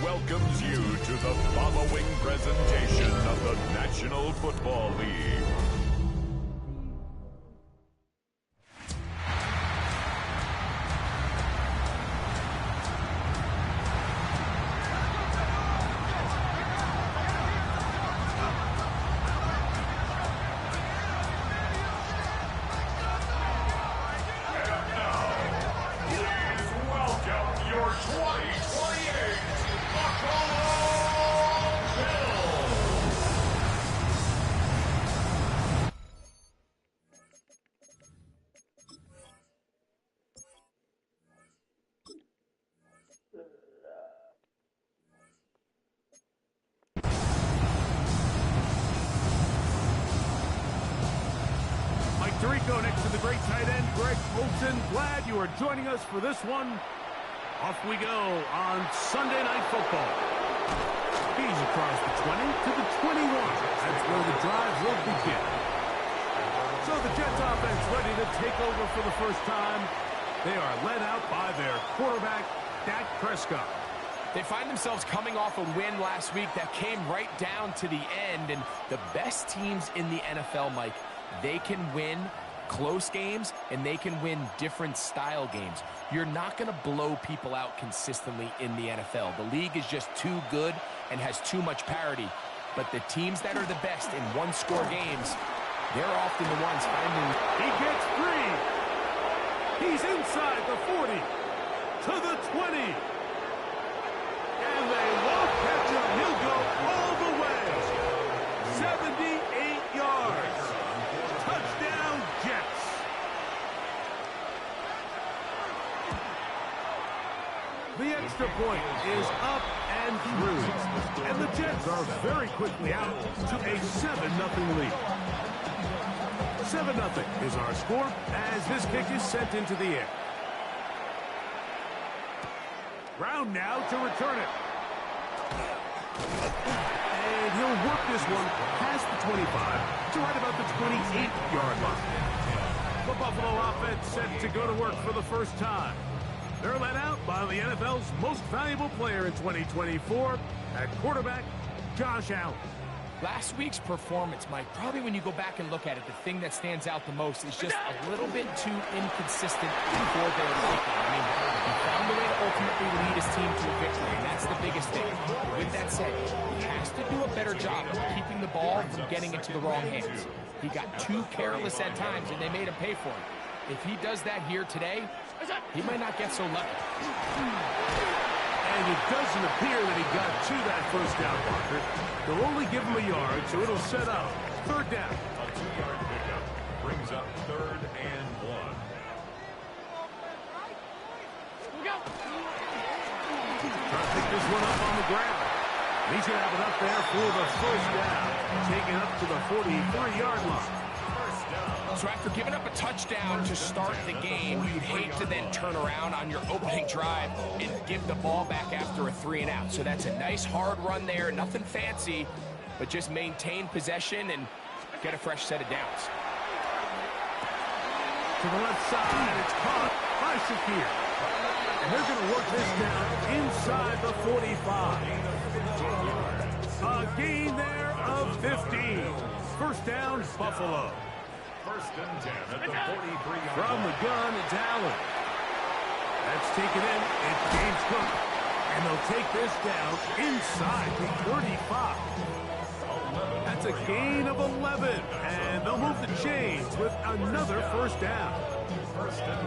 welcomes you to the following presentation of the National Football League. Tirico next to the great tight end, Greg Olsen. Glad you are joining us for this one. Off we go on Sunday Night Football. He's across the 20 to the 21. That's where the drive will begin. So the Jets offense ready to take over for the first time. They are led out by their quarterback, Dak Prescott. They find themselves coming off a win last week that came right down to the end. And the best teams in the NFL, Mike, they can win close games and they can win different style games. You're not going to blow people out consistently in the NFL. The league is just too good and has too much parity. But the teams that are the best in one-score games, they're often the ones finding... He gets free. He's inside the 40 to the 20. And they won't catch him. He'll go all the way. 78 yards. Touchdown, Jets. The extra point is up and through. And the Jets are very quickly out to a 7-0 lead. 7-0 is our score as this kick is sent into the air. Brown now to return it. And he'll work this one past the 25 to right about the 28-yard line. The Buffalo offense set to go to work for the first time. They're led out by the NFL's most valuable player in 2024 at quarterback, Josh Allen. Last week's performance, Mike, probably when you go back and look at it, the thing that stands out the most is just a little bit too inconsistent for their liking. I mean, he found a way to ultimately lead his team to a victory, and that's the biggest thing. With that said, he has to do a better job of keeping the ball from getting into the wrong hands. He got too careless at times, and they made him pay for it. If he does that here today, he might not get so lucky. And it doesn't appear that he got to that first down marker. They'll only give him a yard, so it'll set up third down. A 2-yard pickup brings up 3rd and 1. Trying to pick this one up on the ground. He's going to have it up there for the first down. Taken up to the 43-yard line. So after giving up a touchdown to start the game, you'd hate to then turn around on your opening drive and give the ball back after a 3-and-out. So that's a nice hard run there, nothing fancy, but just maintain possession and get a fresh set of downs. To the left side, it's caught by Shakir. And they're going to work this down inside the 45. A gain there of 15. First down, Buffalo. 1st and 10 at the 43-yard From the gun, it's Allen. That's taken in. It's James Cook. And they'll take this down inside the 35. That's a gain of 11. And they'll move the chains with another first down.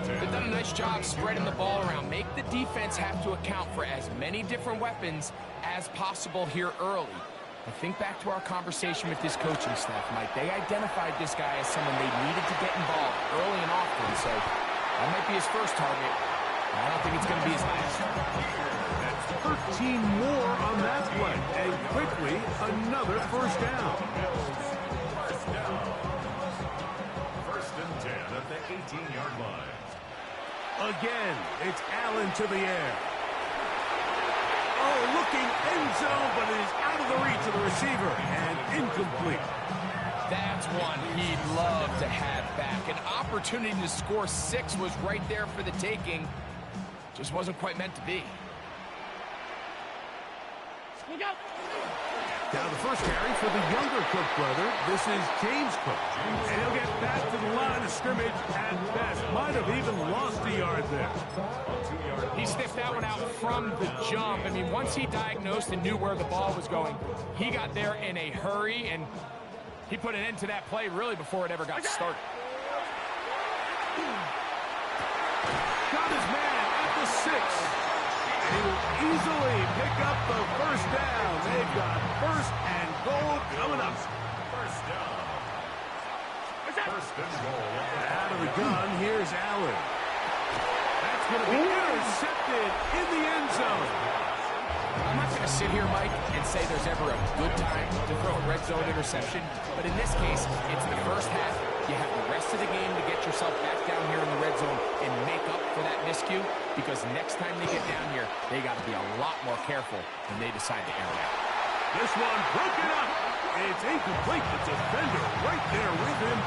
They've done a nice job spreading the ball around. Make the defense have to account for as many different weapons as possible here early. I think back to our conversation with this coaching staff, Mike. They identified this guy as someone they needed to get involved early and often, so that might be his first target. I don't think it's going to be his last. That's 13 more on that play, and quickly another first down. 1st and 10 at the 18-yard line. Again, it's Allen to the air. Oh, looking end zone, but it is out of the reach of the receiver and incomplete. That's one he'd love to have back. An opportunity to score 6 was right there for the taking. Just wasn't quite meant to be. Now the first carry for the younger Cook brother. This is James Cook. And he'll get back to the line of scrimmage at best. Might have even lost a yard there. He sniffed that one out from the jump. I mean, once he diagnosed and knew where the ball was going, he got there in a hurry, and he put an end to that play really before it ever got started. Got his man at the 6. And he will easily pick up the first down. They've got first and goal coming up. First down. First and goal. Out of the gun, here's Allen. That's going to be intercepted in the end zone. I'm not going to sit here, Mike, and say there's ever a good time to throw a red zone interception, but in this case, it's the first half. You have the rest of the game to get yourself back down here in the red zone and make up for that miscue, because next time they get down here, they got to be a lot more careful when they decide to air it out. This one broken up. It's incomplete. The defender right there with him.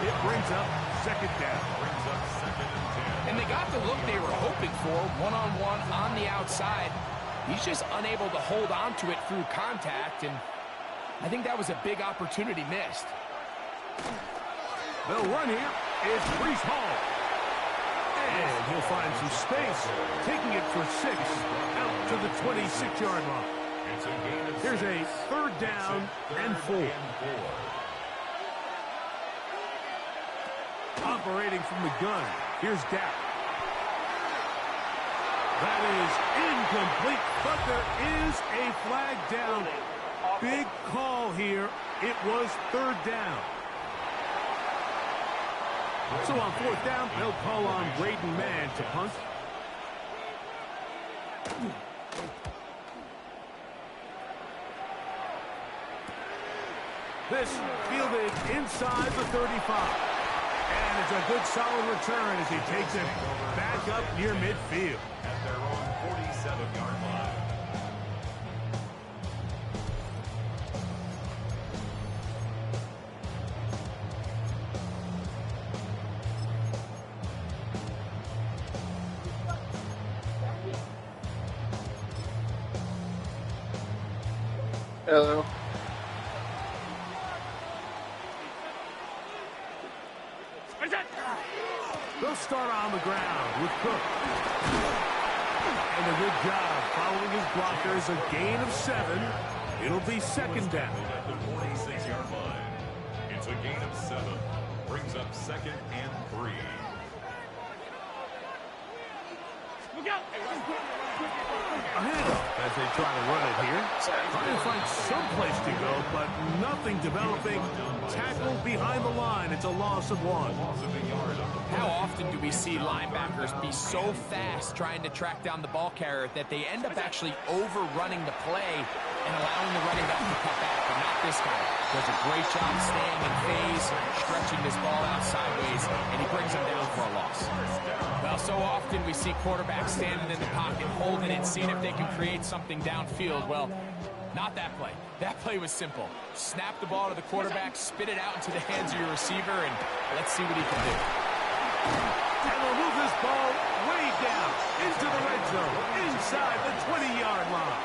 It brings up second down. Brings up second and 10. And they got the look they were hoping for, one-on-one on the outside. He's just unable to hold on to it through contact, and I think that was a big opportunity missed. The run here is Breece Hall. And he'll find some space, taking it for 6 out to the 26-yard line. It's a gain of Here's a 6. third down and 4. Operating from the gun, here's Dak. That is incomplete, but there is a flag down. Big call here. It was third down. So on fourth down, they'll call on Braden Mann to punt. This fielded inside the 35. And it's a good solid return as he takes it back up near midfield. At their own 47-yard line. Hello. They'll start on the ground with Cook. And a good job following his blockers. A gain of 7. It'll be second down. At the 46-yard line. It's a gain of 7. Brings up second and 3. A handoff as they try to run it here. Trying to find some place to go, but nothing developing. Tackled behind the line. It's a loss of 1. How often do we see linebackers be so fast trying to track down the ball carrier that they end up actually overrunning the play and allowing the running back to cut back? But not this guy. Does a great job staying in phase, stretching this ball out sideways, and he brings them down for a loss. Well, so often we see quarterbacks standing in the pocket, holding it, seeing if they can create something downfield. Well, not that play. That play was simple. Snap the ball to the quarterback, spit it out into the hands of your receiver, and let's see what he can do. And they'll move this ball way down into the red zone, inside the 20-yard line.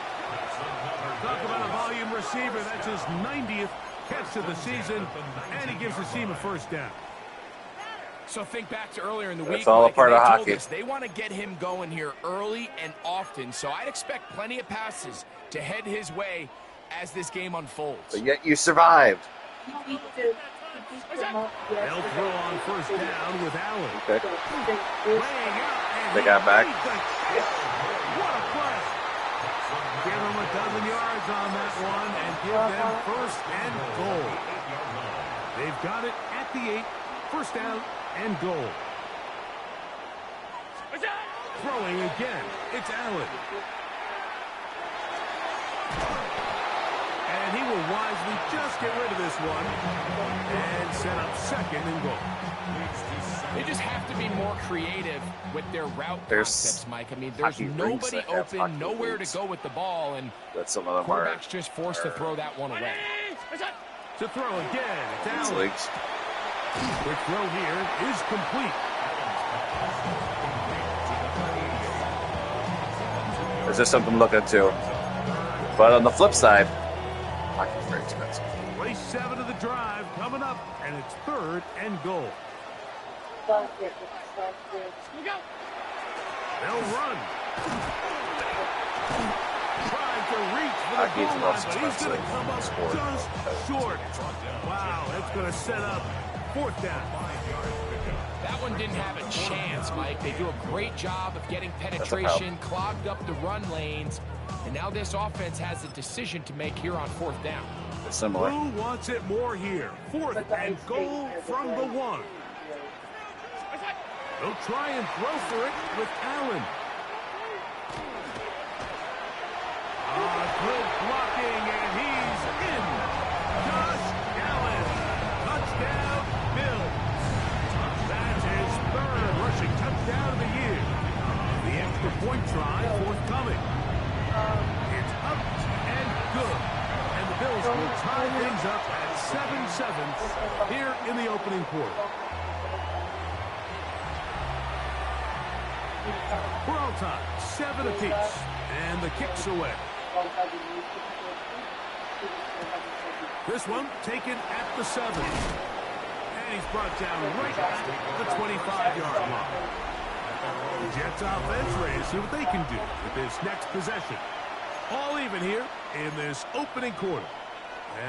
Talk about a volume receiver. That's his 90th catch of the season, and he gives his team a first down. So think back to earlier in the week. That's all a part of hockey. They want to get him going here early and often, so I'd expect plenty of passes to head his way as this game unfolds. But yet you survived. They'll throw on first down with Allen. Okay. Laying out, and They got back. What a play. Give them a dozen yards on that one and give them first and goal. They've got it at the 8. First down and goal. Throwing again. It's Allen. And he will wisely just get rid of this one and set up second and goal. They just have to be more creative with their route There's concepts, Mike. I mean, there's hockey rinks nobody that have open, hockey nowhere rinks. to go with the ball, and That's some of them are quarterback's just forced to throw that one away. To throw again. It's these Allen. leagues. Quick throw here is complete. Is this something to look into? But on the flip side, hockey's very expensive. Play 7 of the drive coming up, and it's 3rd and goal. They'll run. Trying to reach for the goal line, but he's going to come up just short. Wow, that's going to set up 4th down. That one didn't have a chance, Mike. They do a great job of getting penetration, clogged up the run lanes, and now this offense has a decision to make here on 4th down. Similar. Who wants it more here? 4th and goal from the 1. They'll try and throw for it with Allen. Good blocking, and he's in. Josh Allen. Touchdown, Bills. That's his 3rd rushing touchdown of the year. The extra point try forthcoming. It's up and good. And the Bills will tie things up at 7-7 here in the opening quarter. We're all tied, 7 apiece, and the kick's away. This one taken at the 7. And he's brought down right at the 25-yard line. The Jets offense ready to see what they can do with this next possession. All even here in this opening quarter.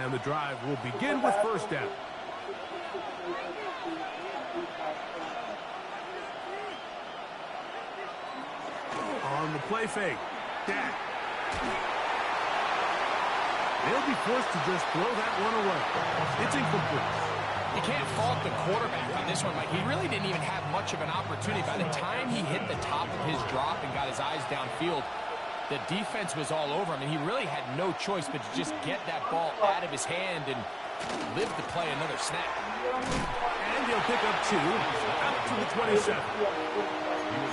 And the drive will begin with 1st down. On the play fake, Dak. They'll be forced to just throw that one away. It's incomplete. You can't fault the quarterback on this one, Mike. He really didn't even have much of an opportunity. By the time he hit the top of his drop and got his eyes downfield, the defense was all over him, and he really had no choice but to just get that ball out of his hand and live to play another snap. And he'll pick up 2 out to the 27.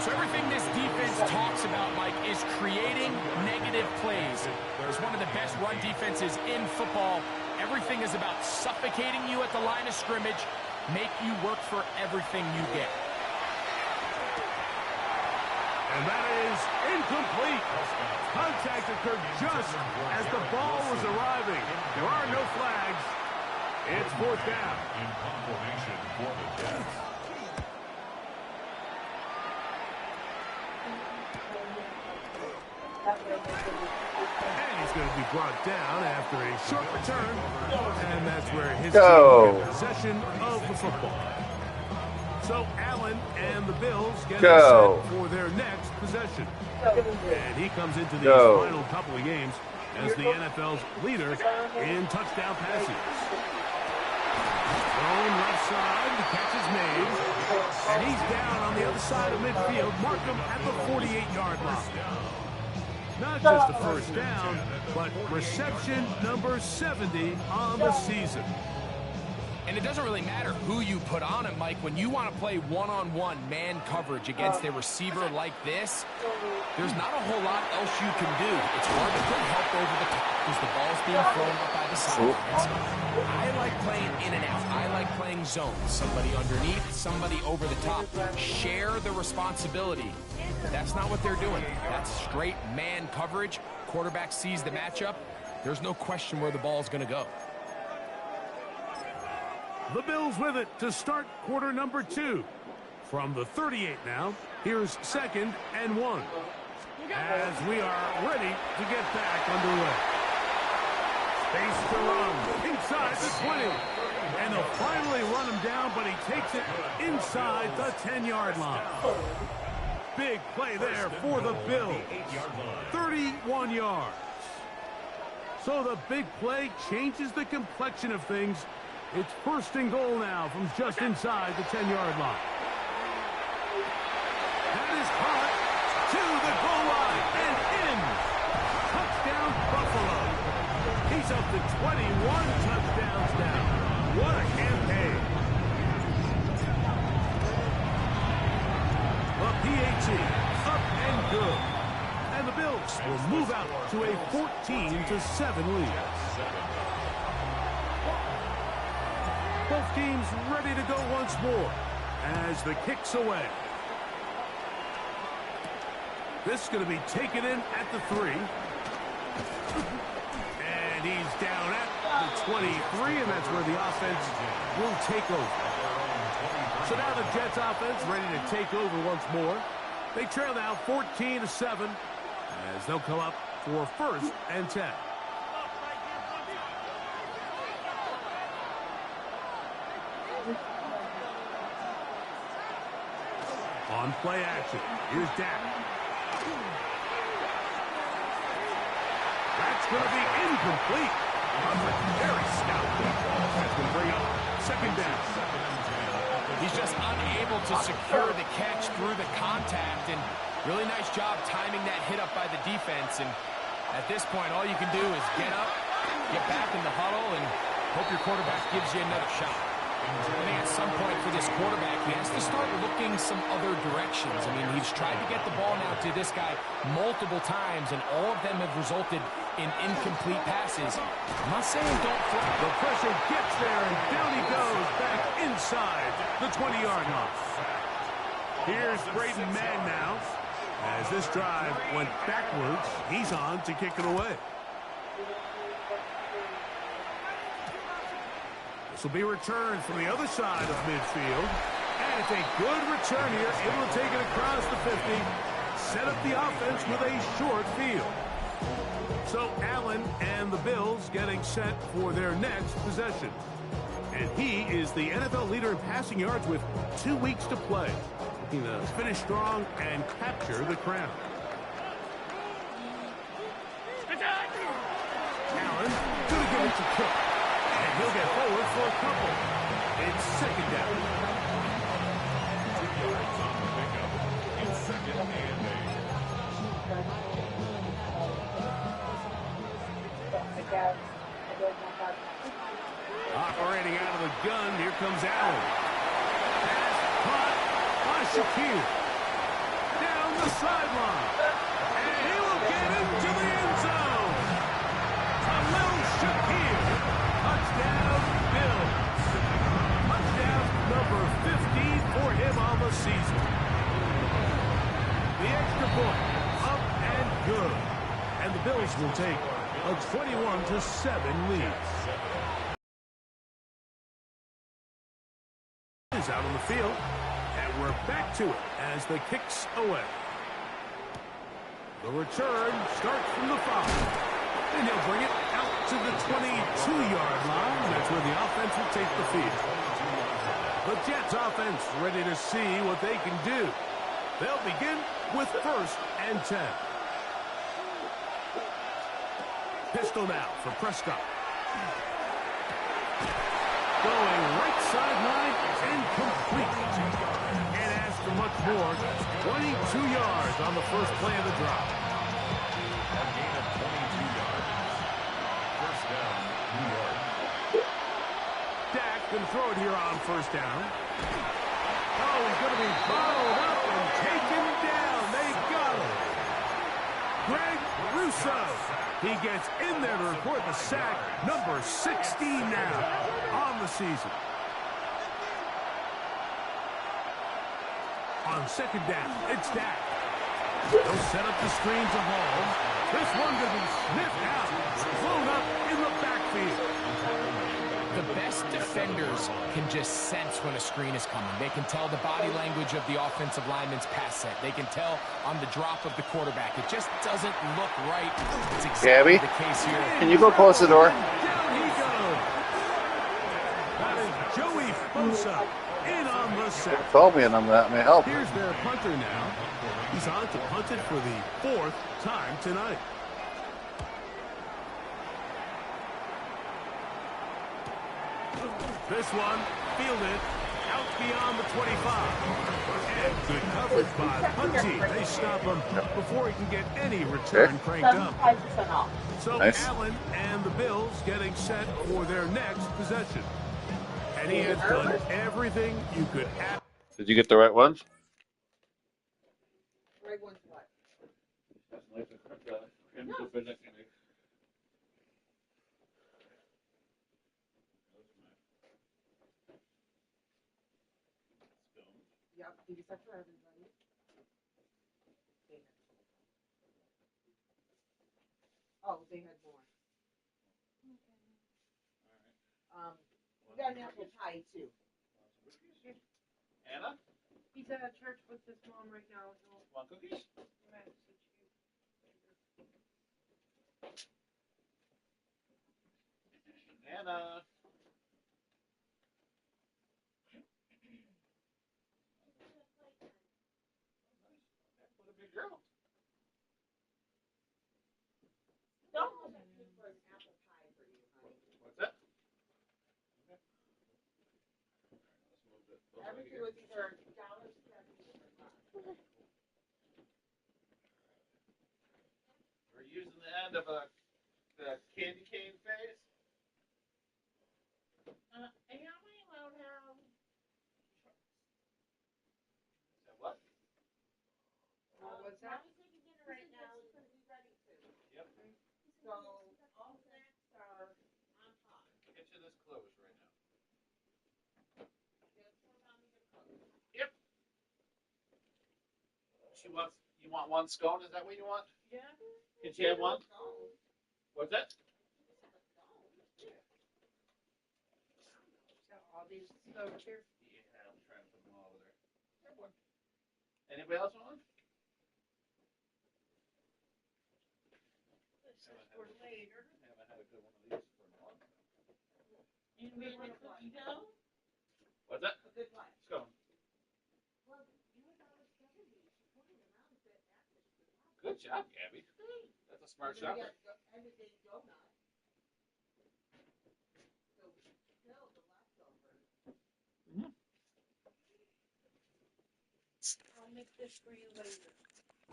So everything this defense talks about, Mike, is creating negative plays. It's one of the best run defenses in football. Everything is about suffocating you at the line of scrimmage, make you work for everything you get. And that is incomplete. Contact occurred just as the ball was arriving. There are no flags. It's 4th down. In confirmation for the Jets. And he's going to be brought down after a short return. And that's where his team will get possession of the football. So Allen and the Bills get set for their next possession. And he comes into these final couple of games as the NFL's leader in touchdown passes. Thrown left side, the catch is made. And he's down on the other side of midfield. Mark him at the 48-yard line. Not just a 1st down, but reception number 70 on the season. And it doesn't really matter who you put on him, Mike. When you want to play one-on-one man coverage against a receiver like this, there's not a whole lot else you can do. It's hard to put help over the top because the ball's being thrown up by the sidelines. I like playing in and out. I like playing zone. Somebody underneath, somebody over the top. Share the responsibility. But that's not what they're doing. That's straight man coverage. Quarterback sees the matchup. There's no question where the ball's going to go. The Bills with it to start quarter number 2. From the 38 now, here's 2nd and 1. As we are ready to get back underway. Space to run inside the 20. And they'll finally run him down, but he takes it inside the 10-yard line. Big play there for the Bills. 31 yards. So the big play changes the complexion of things. It's 1st and goal now from just inside the 10-yard line. That is caught to the goal line and in. Touchdown, Buffalo. He's up to 21 touchdowns now. What a campaign. The PAT up and good. And the Bills will move out to a 14-7 lead. Both teams ready to go once more as the kick's away. This is going to be taken in at the 3. he's down at the 23, and that's where the offense will take over. So now the Jets offense ready to take over once more. They trail now 14-7 as they'll come up for 1st and 10. On play action, here's Dak. That's going to be incomplete. Very stout. That's going to bring up 2nd down. He's just unable to secure the catch through the contact, and really nice job timing that hit up by the defense. And at this point, all you can do is get up, get back in the huddle, and hope your quarterback gives you another shot. I think at some point for this quarterback, he has to start looking some other directions. I mean, he's tried to get the ball now to this guy multiple times, and all of them have resulted in incomplete passes. I'm not saying don't throw. The pressure gets there, and down he goes back inside the 20-yard line. Here's Braden Mann now. As this drive went backwards, he's on to kick it away. This will be returned from the other side of midfield. And it's a good return here, able to take it across the 50. Set up the offense with a short field. So Allen and the Bills getting set for their next possession. And he is the NFL leader in passing yards with 2 weeks to play. Looking to finish strong and capture the crown. Allen gonna give it to Cook. And he'll get forward for a couple. It's 2nd down. 2 yards on the pickup. It's 2nd and 8. Operating out of the gun, here comes Allen. Pass caught by Shaquille. Down the sideline. And he will get into the end zone. Khalil Shaquille. Touchdown, Bills. Touchdown number 15 for him on the season. The extra point, up and good. And the Bills will take a 21-7 lead. Is out on the field, and we're back to it as the kicks away. The return starts from the 5, and he'll bring it out to the 22-yard line. That's where the offense will take the field. The Jets offense ready to see what they can do. They'll begin with 1st and 10. Pistol now for Prescott. Going right sideline, incomplete. And as for much more, 22 yards on the first play of the drive. A gain of 22 yards. 1st down, New York. Dak can throw it here on 1st down. Oh, he's going to be bottled up and taken down. They got him. Greg Russo. He gets in there to record the sack, number 16 now on the season. On 2nd down, it's Dak. They'll set up the screen to Hall. This one going to be sniffed out, thrown up in the backfield. The best defenders can just sense when a screen is coming. They can tell the body language of the offensive lineman's pass set. They can tell on the drop of the quarterback. It just doesn't look right. It's exactly the case here. Can you go close the door? Down he goes. That is Joey Bosa in on the sack. Told me and that may help. Here's their punter now. He's on to punt it for the 4th time tonight. This one fielded out beyond the 25. And good coverage by the punt team. They stop him before he can get any return cranked up. So Nice. Allen and the Bills getting set for their next possession. And he has done everything you could ask. Did you get the right ones? Did you set for everybody? Oh, they had more. We got an apple pie too. Anna, He's at church with his mom right now. want cookies? Anna. What a big girl. Don't look for an apple pie for you, honey. What's that? Everything was either $1.70 or $5. We're using the end of the candy cane phase. And how many allowed have? Is that what? What's that? Mommy's making dinner right now. It's going to be ready to. Yep. So all snacks are on top. I'll get you this close right now. Just for mommy to cook. Yep. You want one scone? Is that what you want? Yeah. Can she have one? What's that? All these over here. Yeah, I'm trying to put them all over there. Have one. Anybody else want one? This is for later. Haven't had a good one of these for a long time. You want a cookie dough? What's that? A good one. Scone. Well, you were $1.70. She pointed around and said that was good. Good job, Gabby. That's a smart shopper. Everything donut. So still the leftovers. I'll make this for you later.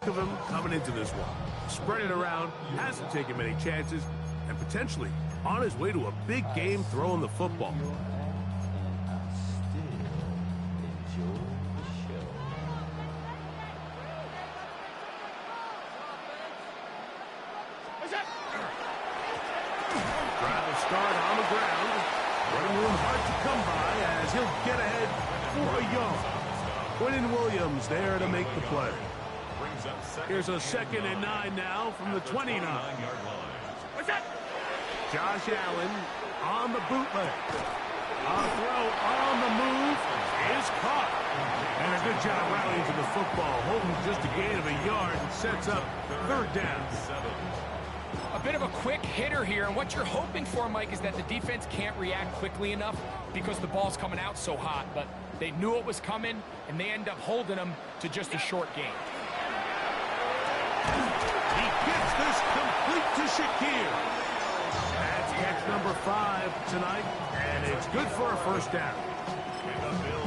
Of him coming into this one. Spread it around, hasn't taken many chances, and potentially on his way to a big game throwing the football. Trying to start on the ground. Running room hard to come by as he'll get ahead for a yard. Quinton Williams there to make the play. Here's a 2nd and 9 now from the 29. What's that? Josh Allen on the bootleg. A throw on the move is caught. And a good job rallying to the football, holding just a gain of a yard and sets up 3rd down. A bit of a quick hitter here, and what you're hoping for, Mike, is that the defense can't react quickly enough because the ball's coming out so hot, but they knew it was coming, and they end up holding them to just a short gain. He gets this complete to Shakir. That's catch number 5 tonight, and it's good for a 1st down.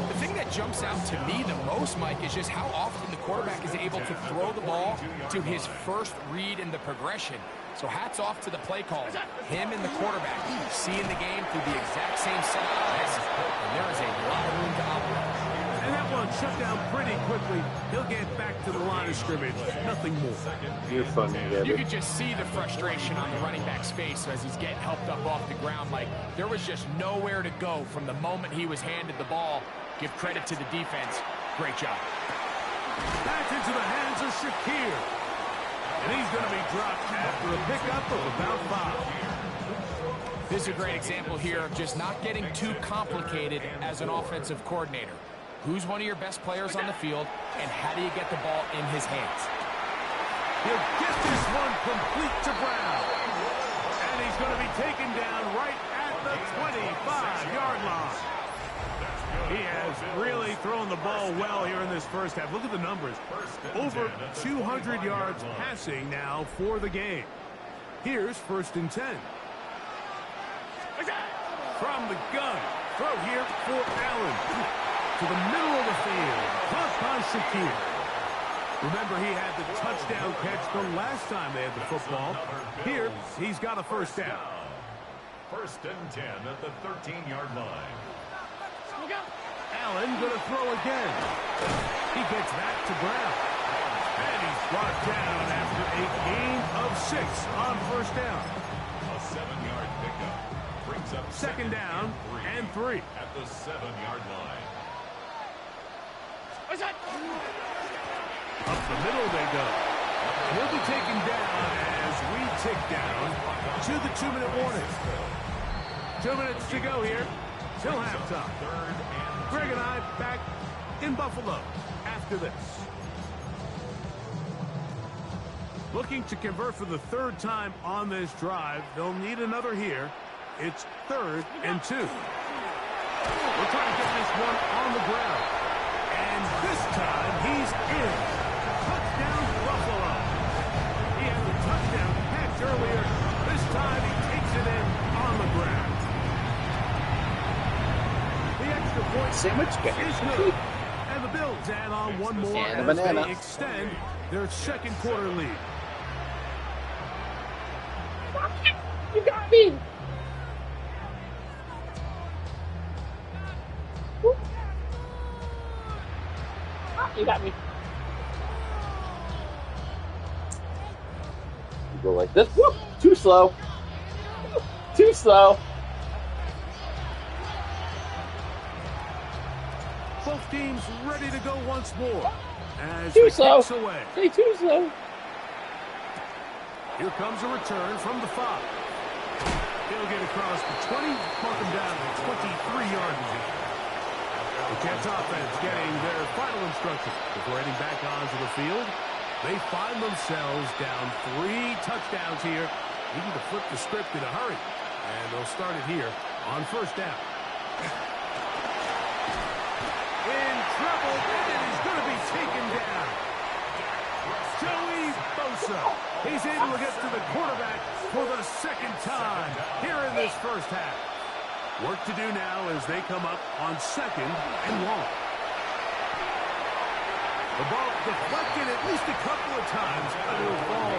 The thing that jumps out to me the most, Mike, is just how often the quarterback is able to throw the ball to his first read in the progression. So hats off to the play call. Him and the quarterback seeing the game through the exact same set of eyes, and there is a lot of room to operate. And that one shut down pretty quickly. He'll get back to the line of scrimmage. Nothing more. You're funny, Gabby. You could just see the frustration on the running back's face as he's getting helped up off the ground. Like, there was just nowhere to go from the moment he was handed the ball. Give credit to the defense. Great job. Back into the hands of Shakir. And he's going to be dropped after a pickup of about 5. This is a great example here of just not getting too complicated as an offensive coordinator. Who's one of your best players on the field, and how do you get the ball in his hands? He'll get this one complete to Brown. And he's going to be taken down right at the 25-yard line. He has really thrown the ball well here in this 1st half. Look at the numbers. Over 200 yards passing now for the game. Here's 1st and 10. From the gun. Throw here for Allen. To the middle of the field. Caught by Shakir. Remember, he had the touchdown catch the last time they had the football. Here, he's got a 1st down. 1st and 10 at the 13-yard line. Allen going to throw again. He gets that to Brown. And he's brought down after a gain of 6 on 1st down. A 7-yard pickup brings up 2nd down and 3. at the 7-yard line. Up the middle they go. He'll be taken down as we tick down to the 2-minute warning. 2 minutes to go here till halftime. Greg and I back in Buffalo after this. Looking to convert for the third time on this drive. They'll need another here. It's 3rd and 2. We're trying to get this one on the ground. And this time he's in. Touchdown Buffalo. He had the touchdown catch earlier. This time he takes it in on the ground. The extra point Sandwich is good. And the Bills add on one more And a as banana. they extend their second quarter lead. You got me. You got me. You go like this. Whoop! Too slow. Too slow. Both teams ready to go once more as Too the slow. kicks away. Hey, too slow. Here comes a return from the 5. He'll get across the 20, mark him down to 23-yard line. The Jets offense getting their final instruction before heading back onto the field. They find themselves down 3 touchdowns here. Needing to flip the script in a hurry. And they'll start it here on 1st down. In trouble, and he's going to be taken down. Joey Bosa. He's able to get to the quarterback for the 2nd time here in this first half. Work to do now as they come up on 2nd and long. The ball deflected at least a couple of times, but it will fall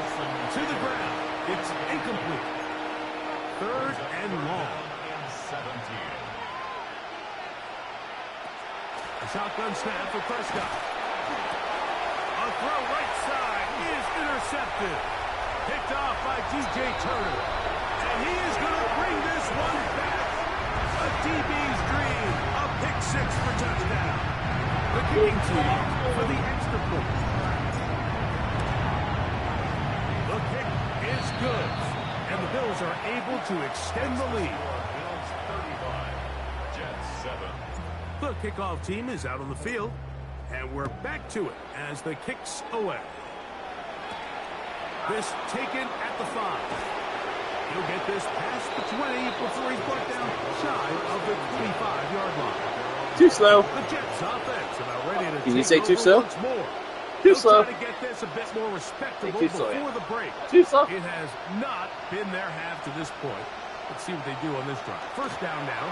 to the ground. It's incomplete. 3rd and long. A shotgun snap for Prescott. A throw right side is intercepted. Picked off by DJ Turner. And he is going to bring this one back. A DB's dream. A pick 6 for touchdown. The kicking team for the extra point. The kick is good. And the Bills are able to extend the lead. Bills 35, Jets 7. The kickoff team is out on the field. And we're back to it as the kicks away. This taken at the 5. He'll get this past the 20 before he's brought down shy of the 25-yard line. Too slow. The Jets offense about ready to Did you take say too over slow? once more. Too They'll slow. try to get this a bit more respectable Too slow, before yeah. the break. Too slow. It has not been their half to this point. Let's see what they do on this drive. 1st down now.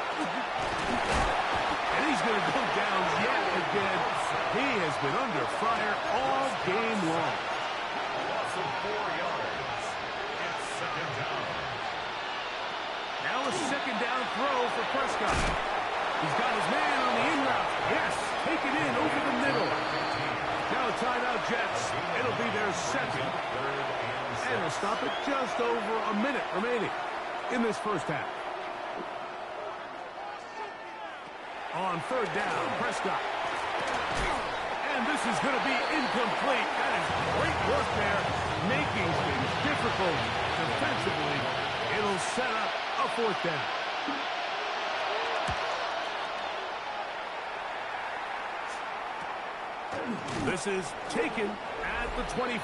And he's going to go down yet again. He has been under fire all game long. Loss of 4 yards. It's 2nd down. Now a 2nd down throw for Prescott. He's got his man on the in route. Yes, take it in over the middle. Now timeout Jets. It'll be their 2nd. And they'll stop it just over a minute remaining in this first half. On 3rd down, Prescott. And this is going to be incomplete. That is great work there, making things difficult defensively. It'll set up a 4th down. This is taken at the 25.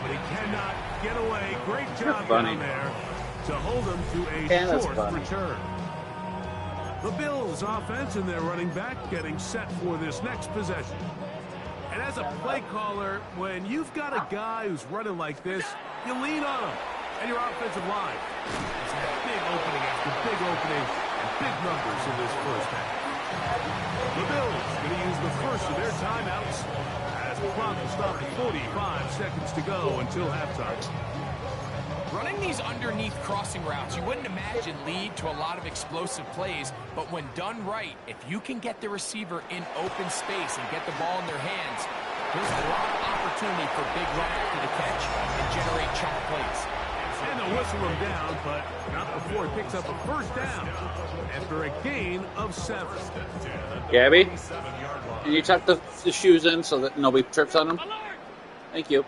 But he cannot get away. Great job funny. down there to hold him to a Hannah's short funny. return. The Bills offense and their running back getting set for this next possession. And as a play caller, when you've got a guy who's running like this, you lean on him. And your offensive line has had big opening after big opening and big numbers in this first half. The Bills going to use the first of their timeouts as the clock will stop at 45 seconds to go until halftime. Running these underneath crossing routes, you wouldn't imagine lead to a lot of explosive plays, but when done right, if you can get the receiver in open space and get the ball in their hands, there's a lot of opportunity for big run after the catch and generate chunk plays. And they'll whistle him down, but not before he picks up a 1st down after a gain of 7. Gabby, can you tuck the shoes in so that nobody trips on them? Thank you.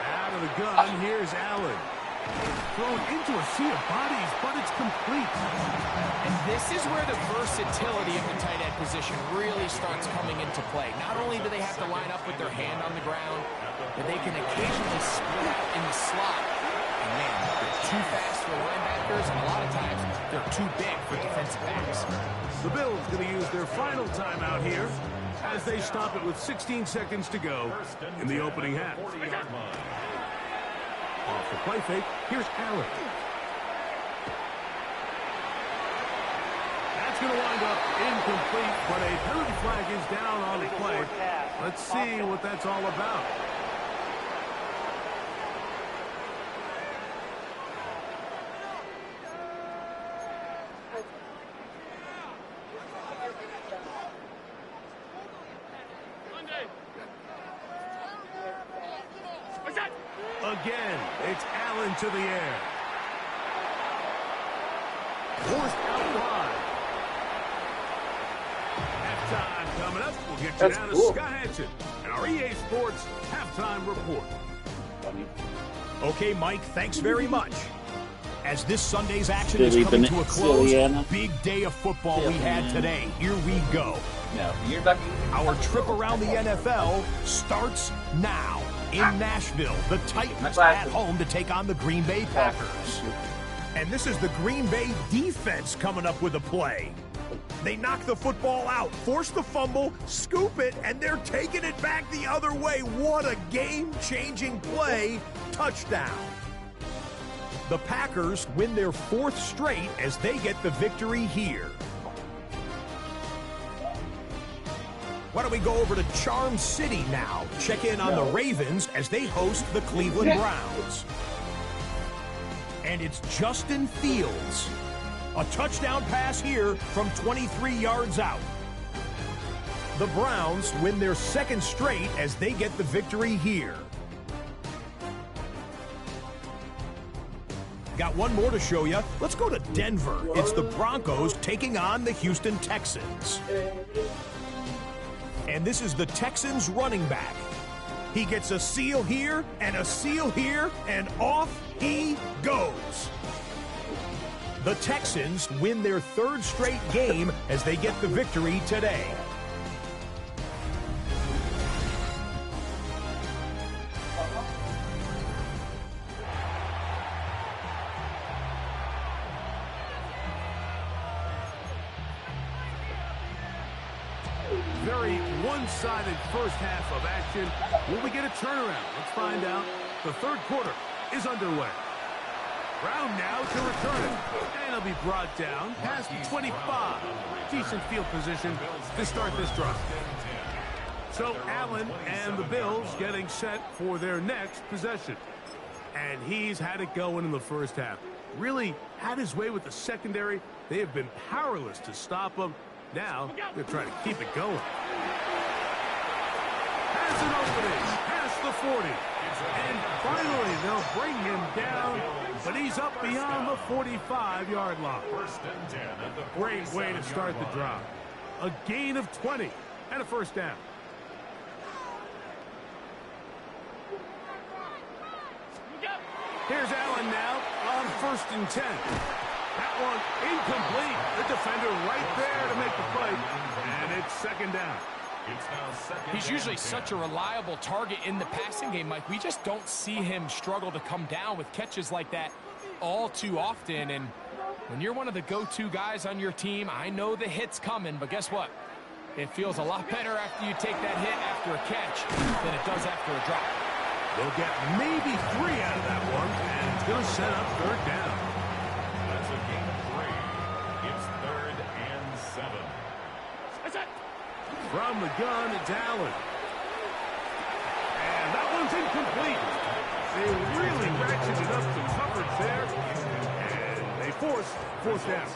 Out of the gun, here's Allen. thrown into a sea of bodies, but it's complete. And this is where the versatility of the tight end position really starts coming into play. Not only do they have to line up with their hand on the ground, but they can occasionally split out in the slot. And man, they're too fast for linebackers, and a lot of times they're too big for defensive backs. The Bills going to use their final timeout here as they stop it with 16 seconds to go in the opening half. Off the play fake, here's Allen. That's going to wind up incomplete, but a penalty flag is down on the play. Let's see what that's all about. Again, it's Allen to the air. Forced out wide. Halftime coming up. We'll get you That's down cool. to Scott Hansen and our EA Sports halftime report. Okay, Mike, thanks very much. As this Sunday's action is Silly coming to a banana- close, Silliana. big day of football we Silly had banana. today. Here we go. No, you're not. Our trip around the NFL starts now. In Nashville, the Titans My at glasses. home to take on the Green Bay Packers. And this is the Green Bay defense coming up with a play. They knock the football out, force the fumble, scoop it, and they're taking it back the other way. What a game-changing play. Touchdown. The Packers win their 4th straight as they get the victory here. Why don't we go over to Charm City now? Check in on the Ravens as they host the Cleveland Browns. And it's Justin Fields. A touchdown pass here from 23 yards out. The Browns win their 2nd straight as they get the victory here. Got one more to show you. Let's go to Denver. It's the Broncos taking on the Houston Texans. And this is the Texans running back. He gets a seal here and a seal here, and off he goes. The Texans win their 3rd straight game as they get the victory today. Very one-sided first half of action. Will we get a turnaround? Let's find out. The 3rd quarter is underway. Brown now to return it. And he'll be brought down past the 25. Decent field position to start this drive. So Allen and the Bills getting set for their next possession. And he's had it going in the first half. Really had his way with the secondary. They have been powerless to stop him. Now they're trying to keep it going. Has an opening past the 40. And finally they'll bring him down, but he's up beyond the 45-yard line. Great way to start the drive. A gain of 20 and a first down. Here's Allen now on 1st and 10. That one incomplete. The defender right there to make the play. And it's 2nd down. He's usually such a reliable target in the passing game, Mike. We just don't see him struggle to come down with catches like that all too often. And when you're one of the go-to guys on your team, I know the hit's coming, but guess what? It feels a lot better after you take that hit after a catch than it does after a drop. They'll get maybe 3 out of that one, and it's going to set up 3rd down. That's a gain of 3. It's 3rd and 7. From the gun, it's Allen. And that one's incomplete. They really ratcheted up some coverage there, and they force 4th down.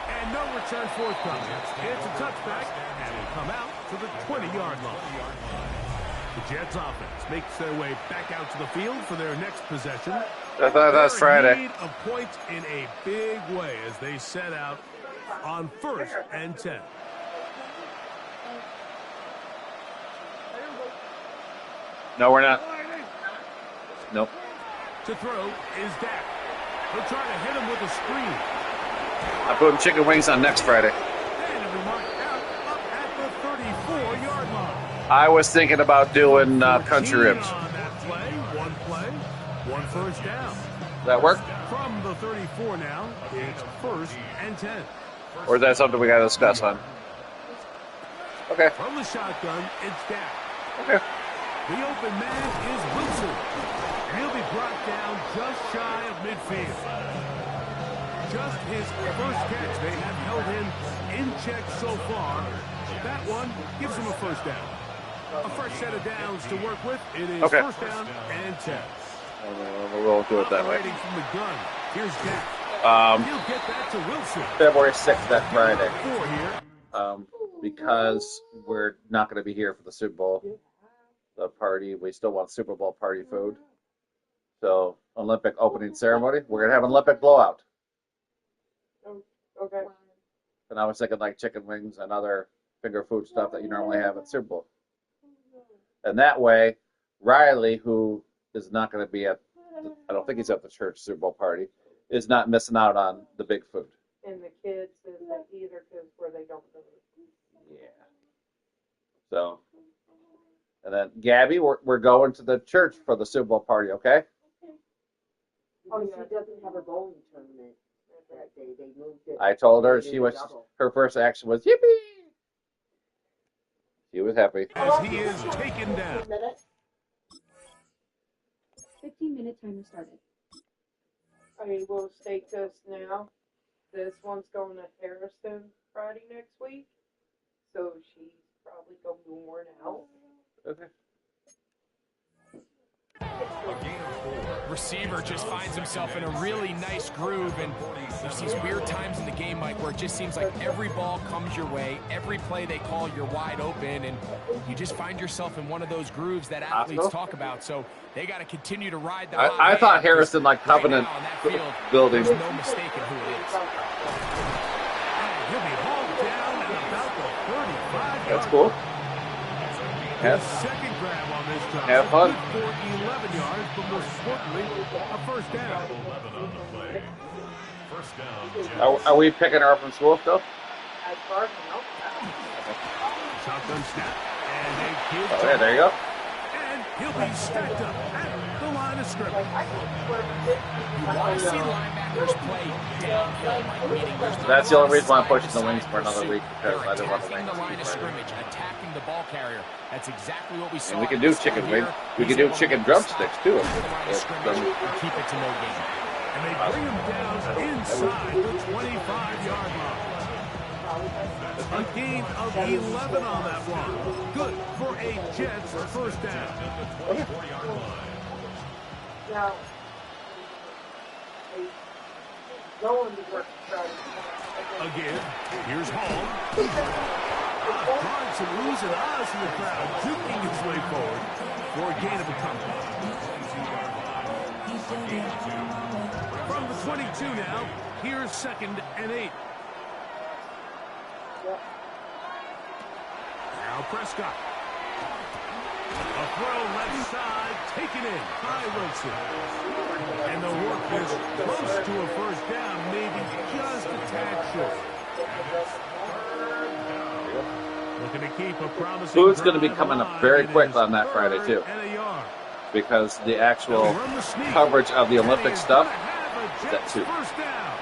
And no return forthcoming. It's a touchback, and will come out to the 20-yard line. The Jets offense makes their way back out to the field for their next possession. I thought that was They're in Friday. need of points in a big way as they set out on 1st and 10. No, we're not. Nope. To throw is Dak. He'll try to hit him with a screen. I'm putting chicken wings on next Friday. And it'll be marked out up at the 34-yard line. I was thinking about doing country 14 ribs. on that play, one first down. Does that work? From the 34 now, it's 1st and 10. Or is that something we got to discuss on? Okay. From the shotgun, it's Dak. Okay. The open man is Wilson. And he'll be brought down just shy of midfield. Just his first catch. They have held him in check so far. That one gives him a first down. A fresh set of downs to work with. It is Okay. 1st down and 10. We'll do it that way. Operating from the gun. Here's Dak. He'll get that to Wilson. February 6th, that Friday. 4 here. Because we're not going to be here for the Super Bowl, the party. We still want Super Bowl party food. So, Olympic opening ceremony. We're going to have an Olympic blowout. Okay. And I was thinking like chicken wings and other finger food stuff that you normally have at Super Bowl. And that way, Riley, who is not going to be at, I don't think he's at the church Super Bowl party, is not missing out on the big food. And the kids isn't either because where they don't live. Yeah. So, and then Gabby, we're going to the church for the Super Bowl party, okay? Oh, she doesn't have a bowling tournament that day. They moved it. I told her They she did a was, double. her first action was yippee. She was happy. As he is taken down. 15-minute timer started. I will state this now. This one's going to Harrison Friday next week. So she's probably going to be worn out. Okay. Receiver just finds himself in a really nice groove, and there's these weird times in the game, Mike, where it just seems like every ball comes your way, every play they call, you're wide open, and you just find yourself in one of those grooves that athletes talk about. So they got to continue to ride the hot I hand, thought Harrison because like Covenant right now on that field, building. There's no mistaking who it is. And he'll be hauled down at about the 35-yard That's cool. His second grab on this drive. Have fun. Good for 11 yards, but most importantly, a first down. 11 on the play. First down, Jets. Are we picking her up from school still? As far as I know. Shotgun snap. And a kid. Oh, yeah, there you go. And he'll be stacked up at the line of scrimmage. You want to see linebackers play downhill, Mike, meaning there's not That's a the lot only of reason why I'm slack pushing the inside wings for another pursuit. week, because They're I didn't want the attacking wings the to line keep of running. scrimmage, attacking the ball carrier. That's exactly what we saw. And we can in do this chicken one wing. here. We can He's do able to chicken stop drumsticks too. at the line of scrimmage and keep it to no gain. And they bring him down inside the 25-yard line. A gain of 11 on that one. Good for a Jets first down. Now, going to work Friday. Again, here's Hall. Drawing some oohs and ahs in the crowd, juking his way forward for a gain of a couple. From the 22 now, here's 2nd and 8. Now Prescott. A throw left side, taken in by Wilson. And the work is close to a first down, maybe just a tad short. Looking to keep a promising Food's going to be drive coming up alive. very It quick is on that Friday, too. 3rd and a yard. Because the actual They run the sneak. coverage of the And he Olympic is stuff gonna have a is at Jets 2. First down.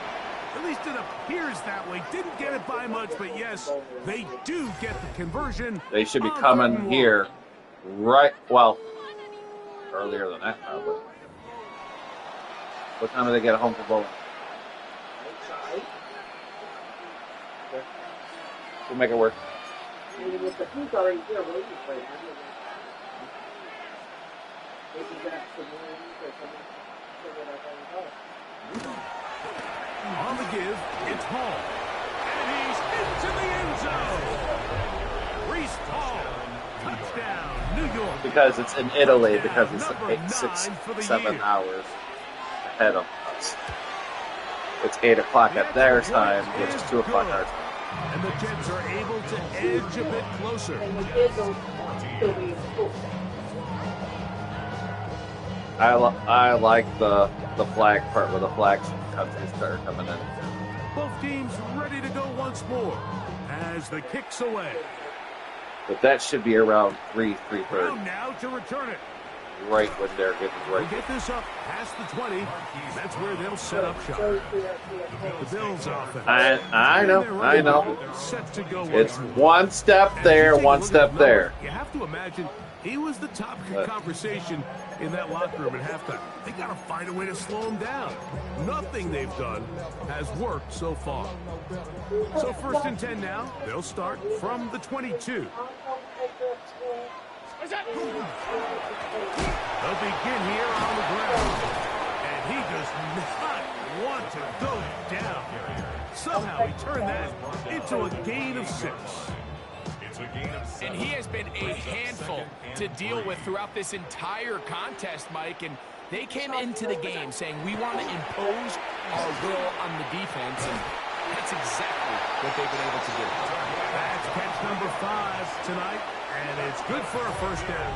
At least it appears that way. Didn't get it by much, but yes, they do get the conversion. They should be on coming 3rd and 1. here right, well, earlier than that probably. What time do they get home from bowling? Okay. We'll make it work. I mean, with the food's already here waiting for them. Maybe that's the wings or something. On the give, it's Hall. And he's into the end zone. Reese Hall. Touchdown, New York. Because it's in Italy, because it's Number 8, 9 6, for the 7 year. hours ahead of us. It's 8 o'clock at their time, which is 2 o'clock our time. And the Jets are able to edge a bit closer. And the kids will still be in school. I like the flag part where the flags countries start coming in. Both teams ready to go once more as the kick's away. But that should be around 3:30. Brown now to return it. Right when they're getting We'll right. get this up past the 20. That's where they'll set up shop. The Bills offense. I know. Set to go. It's one step there, one step there. You have to imagine he was the topic of conversation in that locker room at halftime. They got to find a way to slow him down. Nothing they've done has worked so far. So 1st and 10 now. They'll start from the 22. They'll begin here on the ground. And he does not want to go down. Somehow he turned that into a gain of 6. And he has been a handful to deal with throughout this entire contest, Mike. And they came into the game saying, we want to impose our will on the defense. And that's exactly what they've been able to do. That's catch number 5 tonight. And it's good for a first down.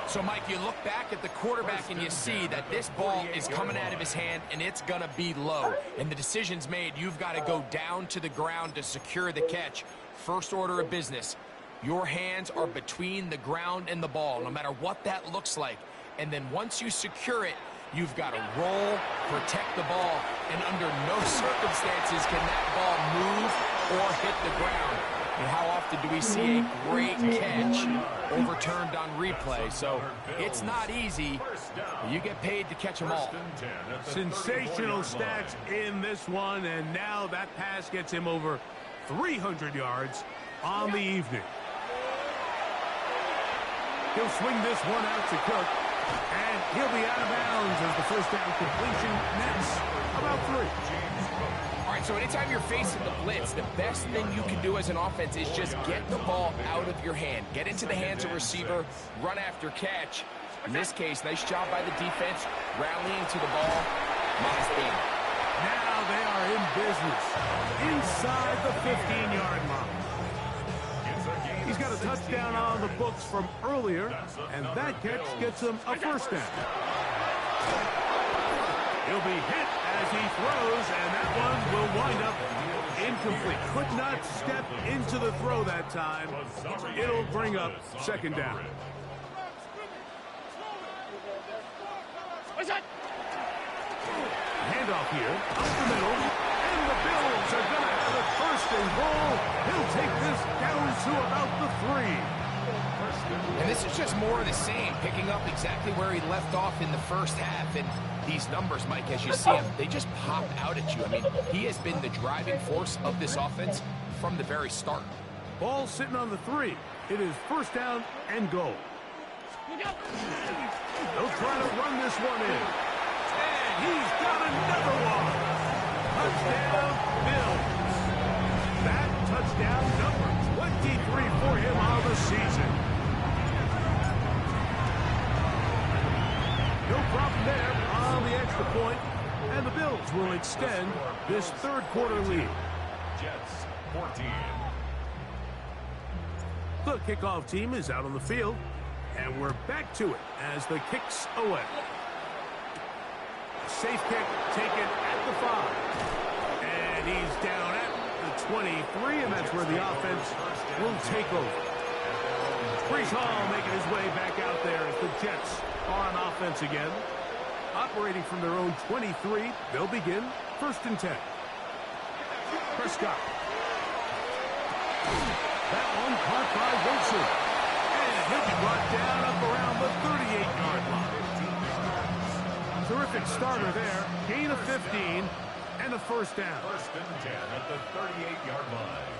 So, Mike, you look back at the quarterback and you see that this ball is coming out of his hand and it's going to be low. And the decision's made. You've got to go down to the ground to secure the catch. First order of business. Your hands are between the ground and the ball, no matter what that looks like. And then once you secure it, you've got to roll, protect the ball, and under no circumstances can that ball move or hit the ground. And how often do we see a great catch overturned on replay? So it's not easy. You get paid to catch them all. Sensational stats in this one, and now that pass gets him over 300 yards on the evening. He'll swing this one out to Cook, and he'll be out of bounds as the first down completion nets about 3. All right, so anytime you're facing the blitz, the best thing you can do as an offense is just get the ball out of your hand. Get into the hands of receiver, run after catch. In this case, nice job by the defense, rallying to the ball. Nice game. Now they are in business inside the 15-yard line. He's got a touchdown on the books from earlier, and that catch gets him a first down. He'll be hit as he throws, and that one will wind up incomplete. Could not step into the throw that time. It'll bring up second down. Handoff here, up the middle, and the Bills are going to have it first and goal. He'll take this down to about the 3. And this is just more of the same, picking up exactly where he left off in the first half. And these numbers, Mike, as you see them, they just pop out at you. I mean, he has been the driving force of this offense from the very start. Ball sitting on the 3. It is first down and goal. They'll try to run this one in. And he's got another one. Touchdown, Bills. That touchdown number 23 for him on the season. No problem there on the extra point, and the Bills will extend this third quarter lead. Jets 14. The kickoff team is out on the field, and we're back to it as the kick's away. Safe kick taken at the 5. And he's down at the 23, and that's where the offense will take over. Breece Hall making his way back out there as the Jets are on offense again. Operating from their own 23, they'll begin first and 10. Prescott. That one caught by Wilson. And he'll be brought down up around the 38-yard line. Terrific starter there. Gain of 15 and a first down. First and 10 at the 38-yard line.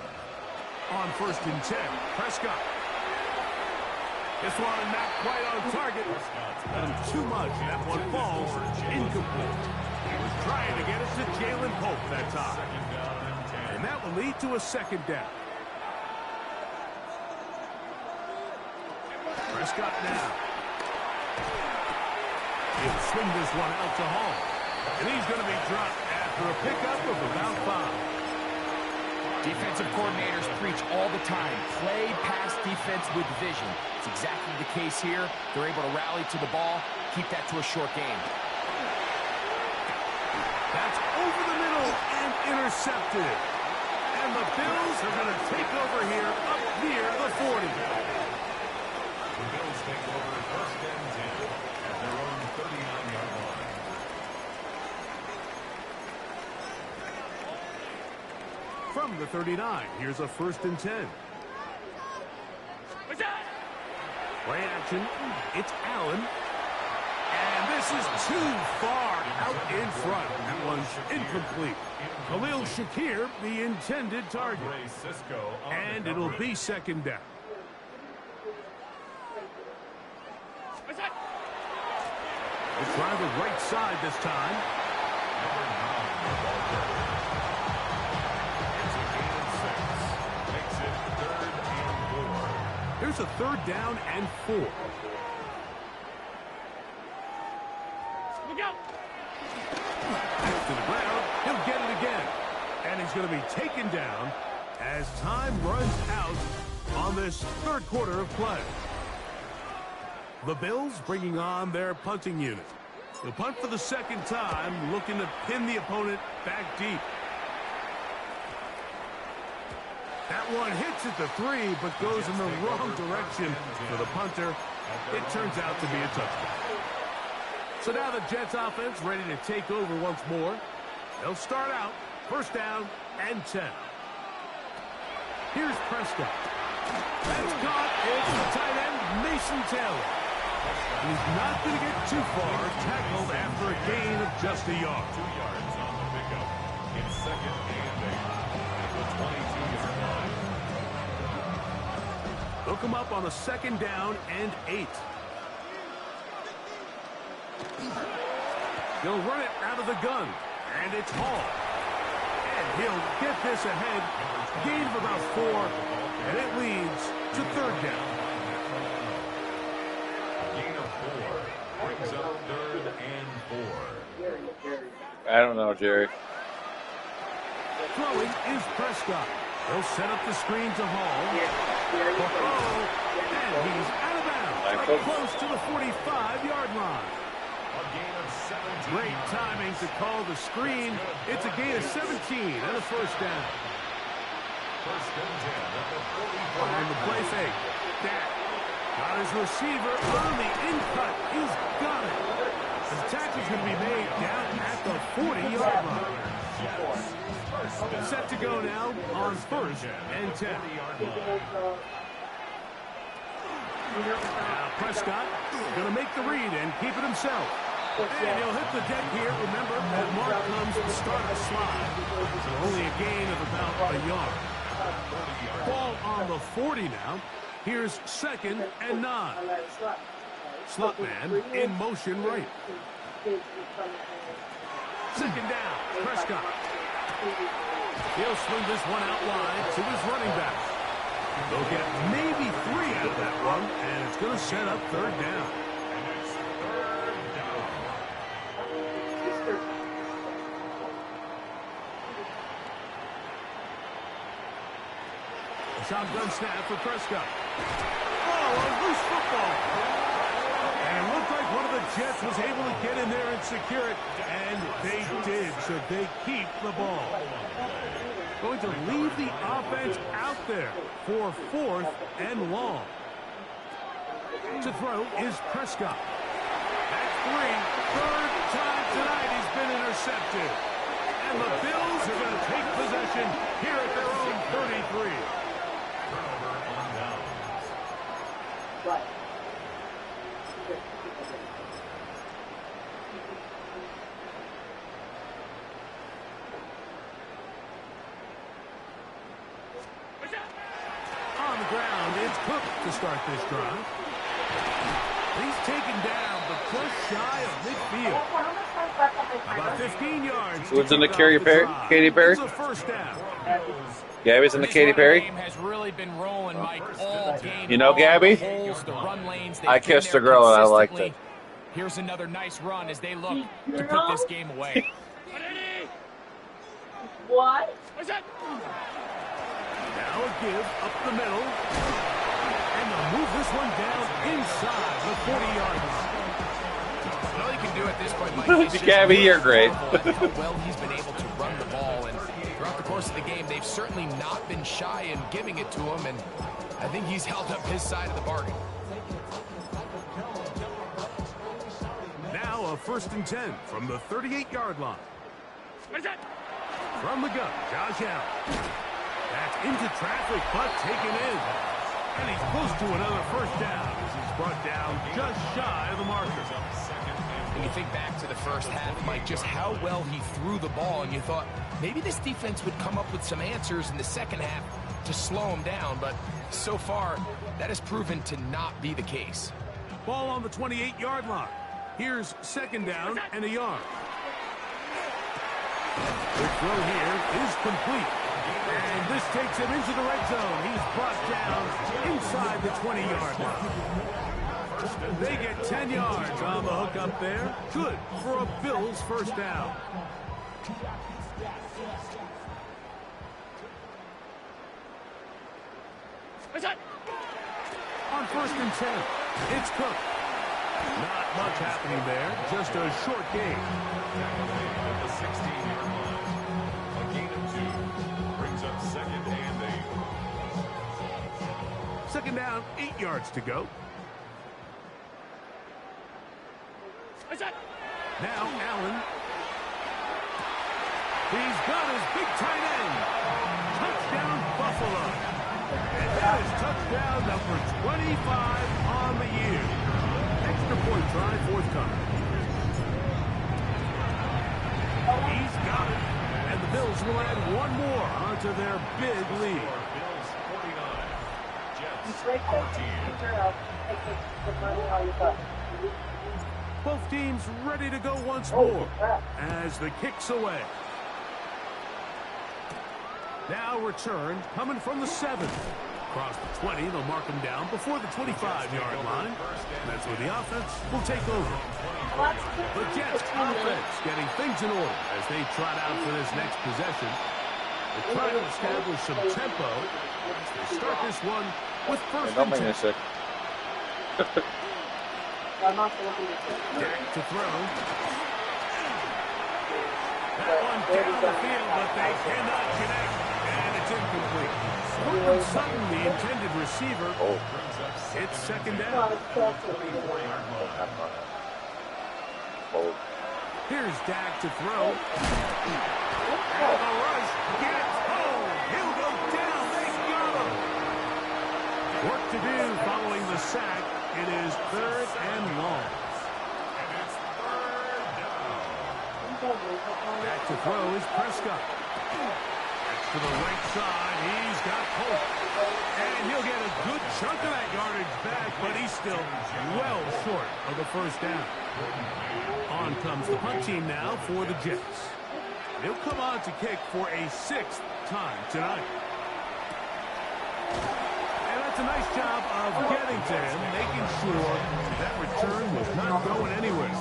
On first and 10, Prescott. This one not quite on target. And too much. That one falls incomplete. He was trying to get it to Jalen Pope that time. And that will lead to a second down. Prescott now. He'll swing this one out to Hall. And he's going to be dropped after a pickup of about 5. Defensive coordinators preach all the time, play pass defense with vision. It's exactly the case here. They're able to rally to the ball, keep that to a short game. That's over the middle and intercepted. And the Bills are going to take over here up near the 40. The Bills take over first and 10 at their own 39-yard line. From the 39, here's a first and 10. Play action. It's Allen. And this is too far out in front. That one's incomplete. Khalil Shakir, the intended target. Ray Cisco on And the it'll coverage. be second down. We'll try the right side this time. Number 9, the ball carrier. It's a gain of 6. Makes it 3rd and 4. Here's a third down and 4. Back to the ground. He'll get it again. And he's going to be taken down as time runs out on this third quarter of play. The Bills bringing on their punting unit. The punt for the second time, looking to pin the opponent back deep. That one hits at the 3, but goes in the wrong direction for the punter. It turns out to be a touchdown. So now the Jets offense ready to take over once more. They'll start out first down and 10. Here's Prescott. That's caught. It's the tight end, Mason Taylor. He's not going to get too far. Tackled after a gain of just a yard. 2 yards on the pickup. It's 2nd and 8 at the 22-yard line. They'll come up on a second down and 8. He'll run it out of the gun, and it's Hall. And he'll get this ahead. Gain of about 4, and it leads to third down. Gain of 4 brings up 3rd and 4. I don't know, Jerry. Throwing is Prescott. He'll set up the screen to Hall. And he's out of bounds. Close to the 45-yard line. A gain of 17. Great timing to call the screen. It's a gain of 17 and a first down. First and 10 at the 44. On the play fake. Dak got his receiver on the in-cut. He's got it. The tackle's going to be made down at the 40-yard line. Set to go now on first and 10. Now Prescott going to make the read and keep it himself. And he'll hit the deck here. Remember, that mark comes to start the slide. So only a gain of about a yard. Ball on the 40 now. Here's second and 9. Slot man in motion right. Second down, Prescott. He'll swing this one out wide to his running back. They'll get maybe 3 out of that one, and it's going to set up third down. And it's 3rd down. A shotgun snap for Prescott. Oh, a loose football. And it looked like one of the Jets was able to get in there and secure it, and they did, so they keep the ball. Going to leave the offense out there for 4th and long. To throw is Prescott. That's 3. Third time tonight he's been intercepted. And the Bills are going to take possession here at their own 33. Turnover on downs. On the ground, it's Cook to start this drive. He's taken down, but just shy of midfield. About 15 yards. Who's in the to Katy kick off Perry? drive. Katy Perry? It's a first down. Gabby's in the This Katy running Perry. game has really been rolling, Mike, all game You know long. Gabby? The holes, the run lanes, they've I been kissed there a girl and I liked consistently. it. Here's another nice run as they look to put this game away. What? Now a give up the middle. And they'll move this one down inside the 40-yard line. do at this point, Mike, You is just can't be your grade. marvel at how well he's been able to run the ball. And throughout the course of the game, they've certainly not been shy in giving it to him. And I think he's held up his side of the bargain. Now a 1st and 10 from the 38-yard line. From the gun, Josh Allen. That's into traffic, but taken in. And he's close to another first down as he's brought down just shy of the marker. When you think back to the first half, Mike, just how well he threw the ball, and you thought maybe this defense would come up with some answers in the second half to slow him down, but so far that has proven to not be the case. Ball on the 28-yard line. Here's 2nd down and a yard. The throw here is complete. And this takes him into the red zone. He's brought down inside the 20-yard line. They get 10 yards on the hook up there. Good for a Bills first down. On 1st and 10, it's Cook. Not much happening there, just a short gain. At the 16-yard line. A gain of 2 brings up 2nd and 8. 2nd down, 8 yards to go. Now Allen. He's got his big tight end. Touchdown Buffalo. And that is touchdown number 25 on the year. Extra point try forthcoming. He's got it. And the Bills will add one more onto their big lead. Bills 49. Jets Break this 14. figure out. Take the money all you got. Both teams ready to go once more as the kick's away. Now returned, coming from the 7. Across the 20, they'll mark him down before the 25-yard line. That's where the offense will take over. The Jets offense getting things in order as they trot out for this next possession. They try to establish some tempo. They start this one with 1st and 10. I'm not going to be Dak to throw. That one down the field, but they cannot connect, and it's incomplete. Courtland Sutton, the intended receiver. It's 2nd down. Here's Dak to throw. And the rush gets home. He'll go down. They got him. Work to do following the sack. It is 3rd and long. And it's 3rd down. Back to throw is Prescott. That's to the right side. He's got Polk. And he'll get a good chunk of that yardage back, but he's still well short of the first down. On comes the punt team now for the Jets. He'll come on to kick for a 6th time tonight. And that's a nice job of getting to him, making sure that return was not going anywhere.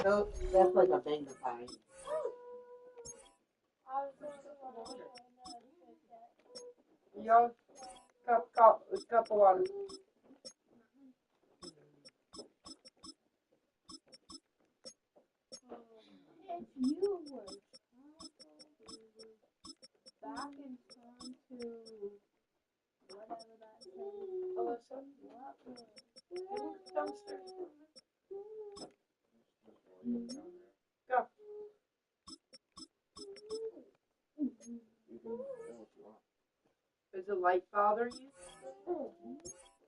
So that's like a banger pie. Y'all, cup of water. If you were back in time to whatever that thing, Alyssa, what would downstairs. Go. Does the light bother you?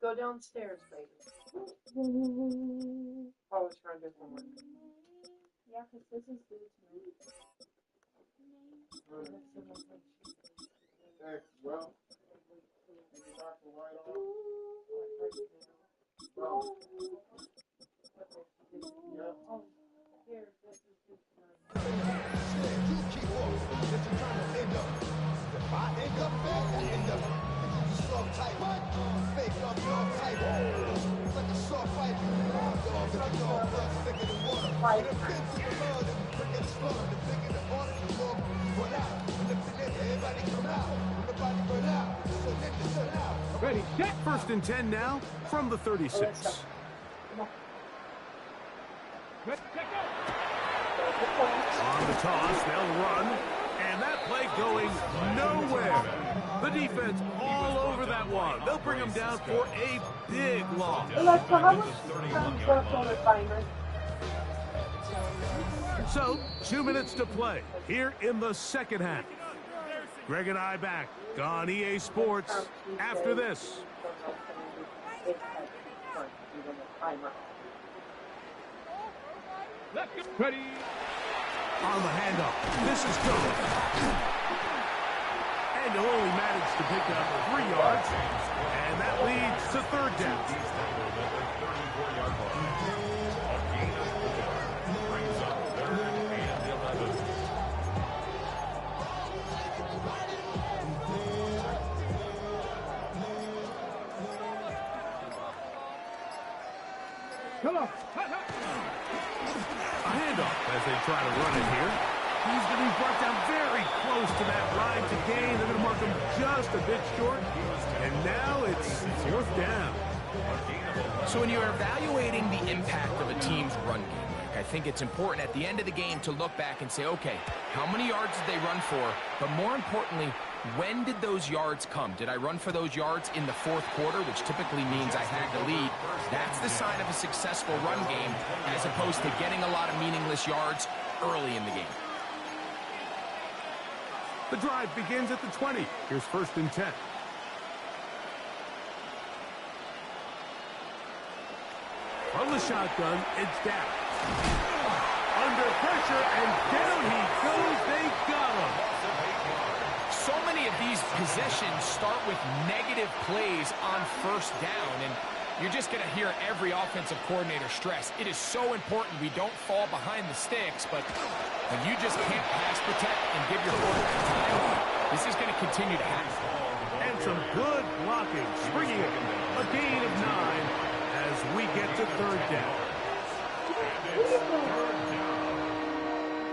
Go downstairs, baby. Always trying to do homework. Yeah, because this is due to me. Okay, well, you knock the light off. Well, yeah. Here, this is good. Ready, set. 1st and 10 now from the 36. On the toss, they'll run, and that play going nowhere. The defense all over that one. They'll bring them down for a big loss. Alexa, how much time left on the timer? So, 2 minutes to play here in the second half. Greg and I back on EA Sports after this. Ready. On the handoff, this is good. And he'll only manage to pick up 3 yards, and that leads to third down. Come on. A handoff as they try to run it here. He's going to be brought down very close to that line to gain. They're going to mark him just a bit short. And now it's fourth down. So when you're evaluating the impact of a team's run game, I think it's important at the end of the game to look back and say, okay, how many yards did they run for? But more importantly, when did those yards come? Did I run for those yards in the fourth quarter, which typically means I had the lead? That's the sign of a successful run game, as opposed to getting a lot of meaningless yards early in the game. The drive begins at the 20. Here's 1st and 10. From the shotgun, it's down. Under pressure, and down he goes. They got him. So many of these possessions start with negative plays on first down, and you're just going to hear every offensive coordinator stress. It is so important we don't fall behind the sticks, but when you just can't pass protect and give your quarterback time, this is going to continue to happen. And some good blocking, springing it. A gain of 9 as we get to third down.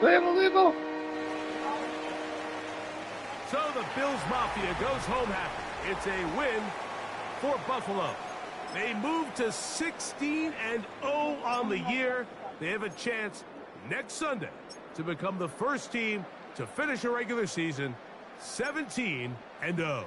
Unbelievable. So the Bills Mafia goes home happy. It's a win for Buffalo. They move to 16-0 on the year. They have a chance next Sunday to become the first team to finish a regular season 17-0.